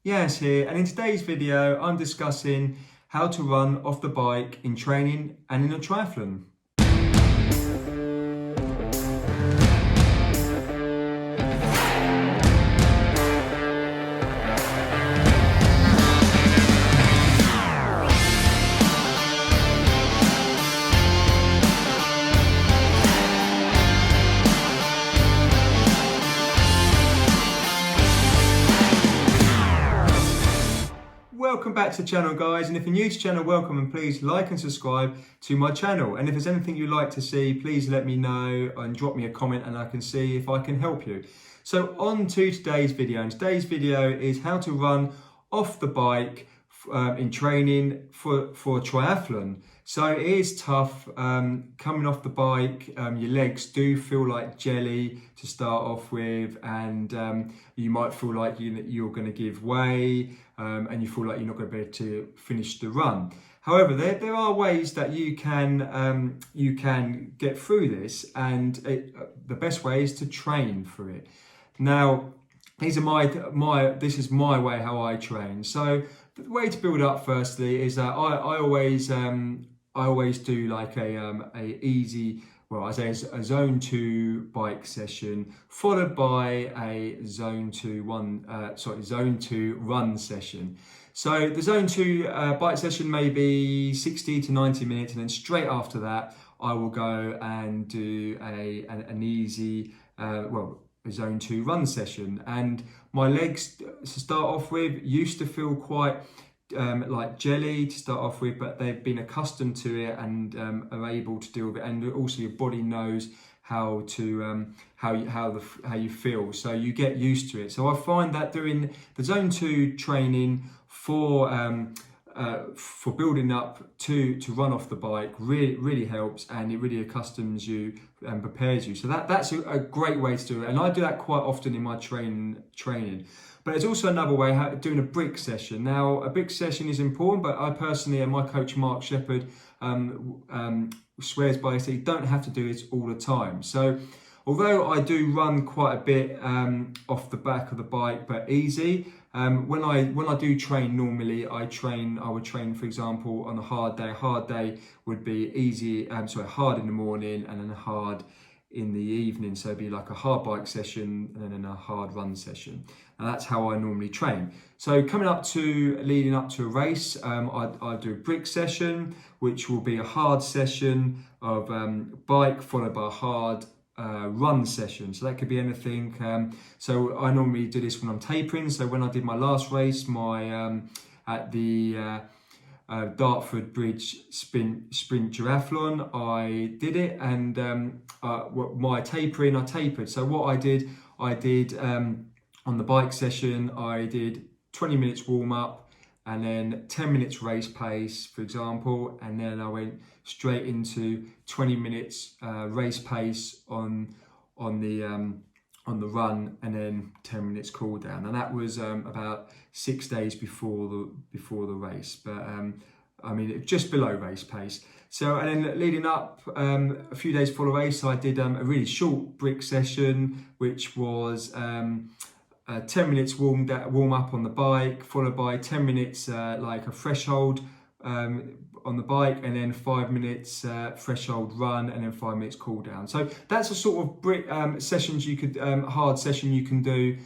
Yiannis here, and in today's video I'm discussing how to run off the bike in training and in a triathlon. Welcome back to the channel, guys, and if you're new to the channel, welcome, and please like and subscribe to my channel. And if there's anything you'd like to see, please let me know and drop me a comment and I can see if I can help you. So on to today's video, and today's video is how to run off the bike in training for a triathlon. So it is tough coming off the bike. Your legs do feel like jelly to start off with, and you might feel like you're going to give way, and you feel like you're not going to be able to finish the run. However, there are ways that you can get through this, and the best way is to train for it. Now, this is my way how I train. So the way to build up firstly is that I always do like a easy, well, I say a zone 2 bike session followed by a zone 2 run session. So the zone 2 bike session may be 60 to 90 minutes, and then straight after that I will go and do an easy a zone 2 run session. And my legs, to start off with, used to feel quite like jelly to start off with, but they've been accustomed to it and are able to deal with it. And also your body knows how you feel, so you get used to it. So I find that doing the zone 2 training for building up to run off the bike really helps, and it really accustoms you and prepares you. So that's a great way to do it, and I do that quite often in my training. But there's also another way, doing a brick session. Now, a brick session is important, but I personally, and my coach Mark Shepherd swears by this, that you don't have to do it all the time. So although I do run quite a bit off the back of the bike, but easy, when I do train normally, I would train, for example, on a hard day. A hard day would be hard in the morning and then hard in the evening. So it'd be like a hard bike session and then a hard run session. And that's how I normally train. So leading up to a race, I do a brick session, which will be a hard session of bike followed by a hard run session. So that could be anything. So I normally do this when I'm tapering. So when I did my last race, at the Dartford Bridge sprint triathlon, I did it, and my tapering, I tapered. So what I did on the bike session, I did 20 minutes warm up and then 10 minutes race pace, for example, and then I went straight into 20 minutes race pace on the run, and then 10 minutes cool down. And that was about 6 days before the race, but I mean just below race pace. So, and then leading up a few days before the race, I did a really short brick session, which was 10 minutes warm up on the bike, followed by 10 minutes like a threshold on the bike, and then 5 minutes threshold run, and then 5 minutes cool down. So that's a sort of brick sessions you could hard session you can do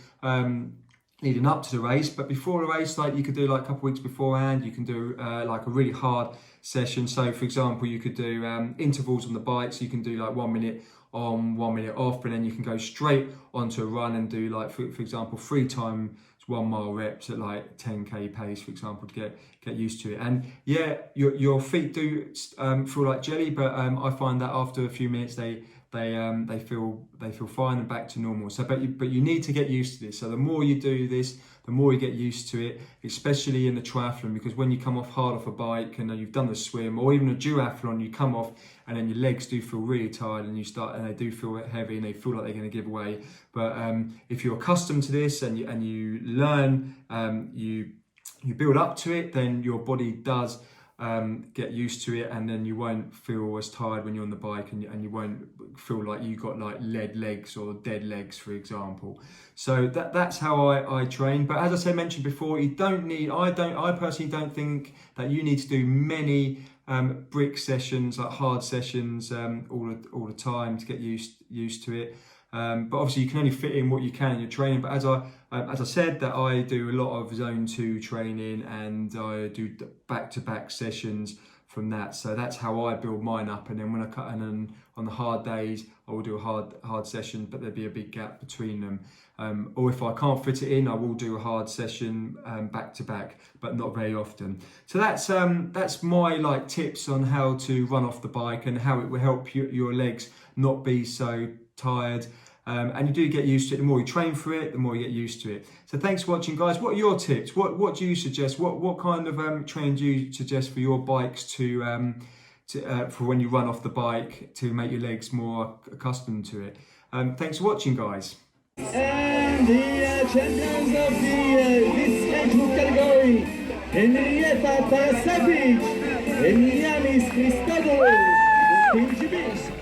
leading up to the race. But before the race, like you could do like a couple of weeks beforehand, you can do like a really hard session. So for example, you could do intervals on the bike, so you can do like 1 minute on, 1 minute off, but then you can go straight onto a run and do like for example 3 times 1 mile reps at like 10k pace, for example, to get used to it. And yeah, your feet do feel like jelly, but I find that after a few minutes they feel fine and back to normal. So but you need to get used to this. So the more you do this, the more you get used to it, especially in the triathlon, because when you come off hard off a bike and you've done the swim, or even a duathlon, you come off and then your legs do feel really tired, and they do feel heavy and they feel like they're going to give way. But if you're accustomed to this and you learn, you build up to it, then your body does get used to it, and then you won't feel as tired when you're on the bike, and you won't feel like you got like lead legs or dead legs, for example. So that's how I train. But as I mentioned before, you don't need. I personally don't think that you need to do many brick sessions, like hard sessions, all the time to get used to it. But obviously you can only fit in what you can in your training. But as I said, that I do a lot of zone 2 training, and I do back-to-back sessions from that. So that's how I build mine up. And then when I cut, and then on the hard days, I will do a hard session, but there'll be a big gap between them. Or if I can't fit it in, I will do a hard session back to back, but not very often. So that's my like tips on how to run off the bike, and how it will help your legs not be so tired. And you do get used to it. The more you train for it, the more you get used to it. So thanks for watching, guys. What are your tips? What do you suggest? What kind of training do you suggest for your bikes for when you run off the bike, to make your legs more accustomed to it? Thanks for watching, guys. And the champions of this age group category, Henrietta Parasavic and Yiannis Christodoulou.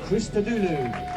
Christodoulou.